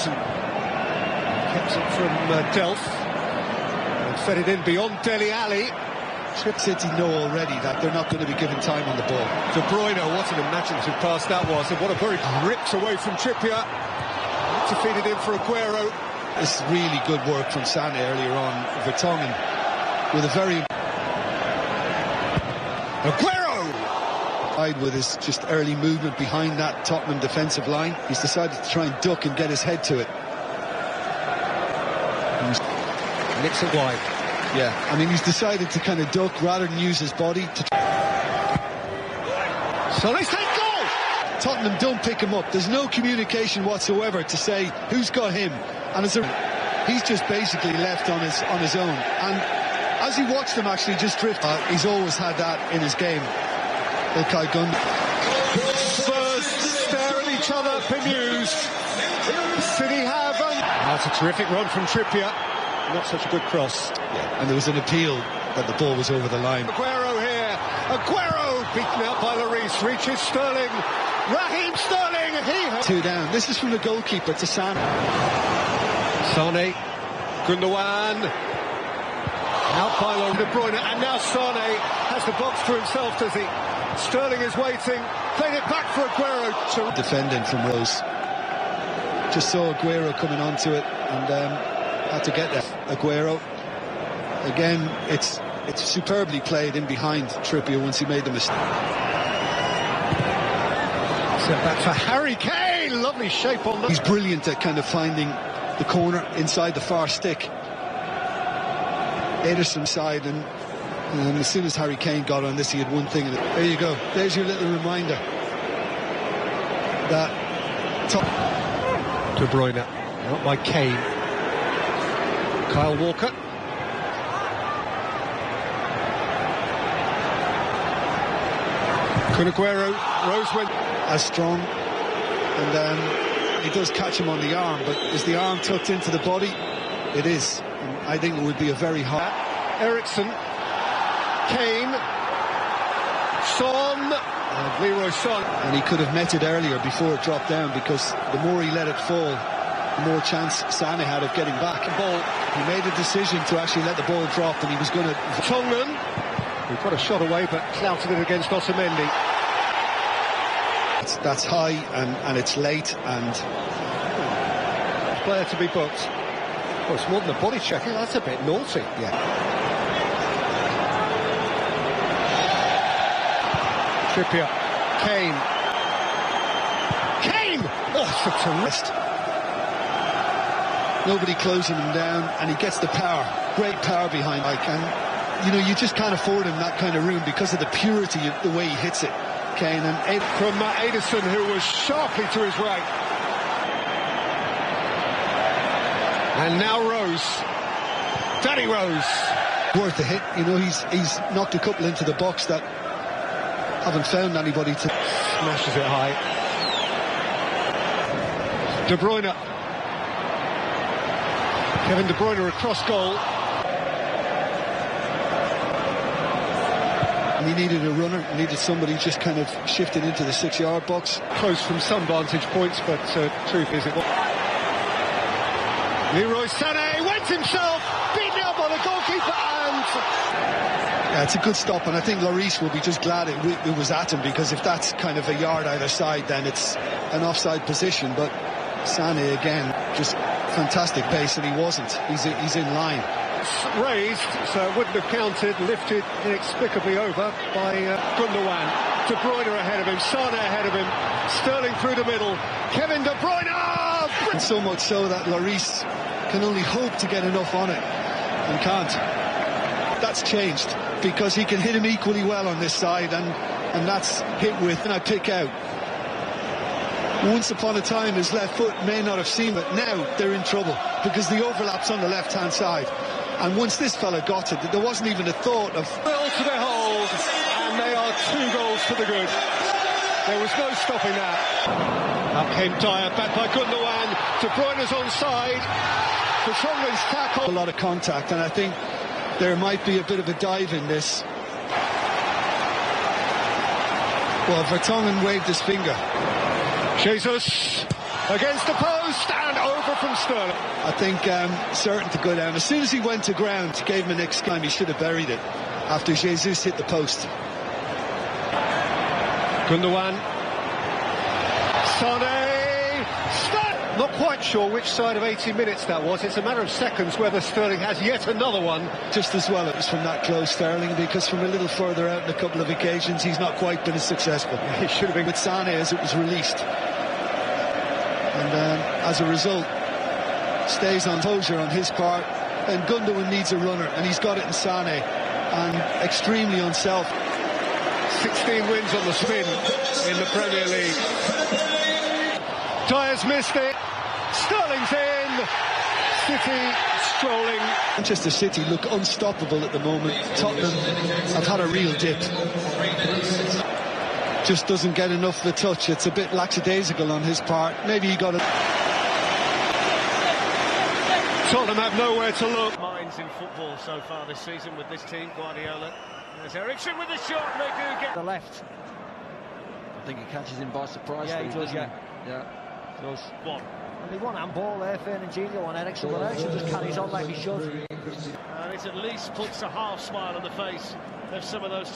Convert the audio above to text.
Ericsson kept it from Delph and fed it in beyond Dele Alli. City know already that they're not going to be given time on the ball. De Bruyne, what an imaginative pass that was, and what a very ripped away from Trippier to feed it in for Aguero. It's really good work from Sané earlier on. Vertonghen with a very... Aguero! With his just early movement behind that Tottenham defensive line. He's decided to try and duck and get his head to it. Nicks it wide. Yeah, I mean, he's decided to kind of duck rather than use his body to... So they say goal! Tottenham don't pick him up. There's no communication whatsoever to say who's got him. And he's just basically left on his own. And as he watched them actually just drift, he's always had that in his game. Okay, gun. Spurs stare at each other, bemused. City have... That's a terrific run from Trippier. Not such a good cross. Yeah, and there was an appeal that the ball was over the line. Aguero here. Aguero beaten out by Lloris. Reaches Sterling. Raheem Sterling. He has... 2 down. This is from the goalkeeper to Sané. Sané. Gundogan. Out by De Bruyne. And now Sané has the box to himself, does he? Sterling is waiting. Played it back for Aguero. Defending from Rose. Just saw Aguero coming onto it and had to get there. Aguero. Again, it's superbly played in behind Trippier once he made the mistake. Set back for Harry Kane. Lovely shape on that. He's brilliant at kind of finding the corner inside the far stick. Ederson's side, and as soon as Harry Kane got on this, he had one thing. There you go. There's your little reminder. That De Bruyne, out by Kane. Kyle Walker. Kun Aguero, Rose went as strong, and he does catch him on the arm, but is the arm tucked into the body? It is. And I think it would be a very hard... Ericsson, Kane, Son, and Leroy Son. And he could have met it earlier before it dropped down, because the more he let it fall, the more chance Sané had of getting back. The ball, he made a decision to actually let the ball drop, and he was going to... Tongan, who got a shot away but clouted it against Otamendi. That's high, and it's late, and... Player to be booked. Well, it's more than a body check. That's a bit naughty. Yeah. Trippier, Kane. Kane! Oh, it's a terrific. Nobody closing him down, and he gets the power. Great power behind Mike, and you know, you just can't afford him that kind of room because of the purity of the way he hits it. Kane and from Ederson, who was sharply to his right. And now Rose. Danny Rose. Worth a hit. You know, he's knocked a couple into the box that haven't found anybody to... Smashes it high. De Bruyne. Kevin De Bruyne across goal. And he needed a runner, needed somebody just kind of shifted into the 6-yard box. Close from some vantage points, but truth is it was... Leroy Sané went himself, beaten out by the goalkeeper, and... Yeah, it's a good stop, and I think Lloris will be just glad it was at him, because if that's kind of a yard either side, then it's an offside position. But Sané, again, just fantastic pace, and he wasn't. He's in line. Raised, so it wouldn't have counted, lifted inexplicably over by Gundogan. De Bruyne ahead of him, Sané ahead of him, Sterling through the middle, Kevin De Bruyne! And so much so that Lloris can only hope to get enough on it, and can't. That's changed, because he can hit him equally well on this side, and that's hit with, and I pick out. Once upon a time, his left foot may not have seen it. Now they're in trouble, because the overlap's on the left-hand side. And once this fella got it, there wasn't even a thought of... Well to behold, and they are 2 goals for the good. There was no stopping that. Up came Dyer, back by Gundogan. De Bruyne's onside. Vertonghen's tackle. A lot of contact, and I think there might be a bit of a dive in this. Well, Vertonghen waved his finger. Jesus against the post and over from Sterling. I think certain to go down. As soon as he went to ground, gave him an next time, he should have buried it after Jesus hit the post. Gundogan. Sané. Not quite sure which side of 80 minutes that was. It's a matter of seconds whether Sterling has yet another one. Just as well it was from that close, Sterling, because from a little further out on a couple of occasions, he's not quite been as successful. He should have been with Sané as it was released. And as a result, stays on closure on his part. And Gundogan needs a runner, and he's got it in Sané. And extremely unself. 16 wins on the spin in the Premier League. Dyer's missed it. Sterling's in. City strolling. Manchester City look unstoppable at the moment. Tottenham have had a real dip. Just doesn't get enough of a touch. It's a bit lackadaisical on his part. Maybe he got it. Tottenham have nowhere to look. Minds in football so far this season with this team, Guardiola. There's Eriksen with the shot, and they do get the left. I think he catches him by surprise. Yeah, he does, yeah. Does. one. Only one handball there, Fernandinho on Eriksen, but Eriksen just carries on like he should. And it at least puts a half smile on the face of some of those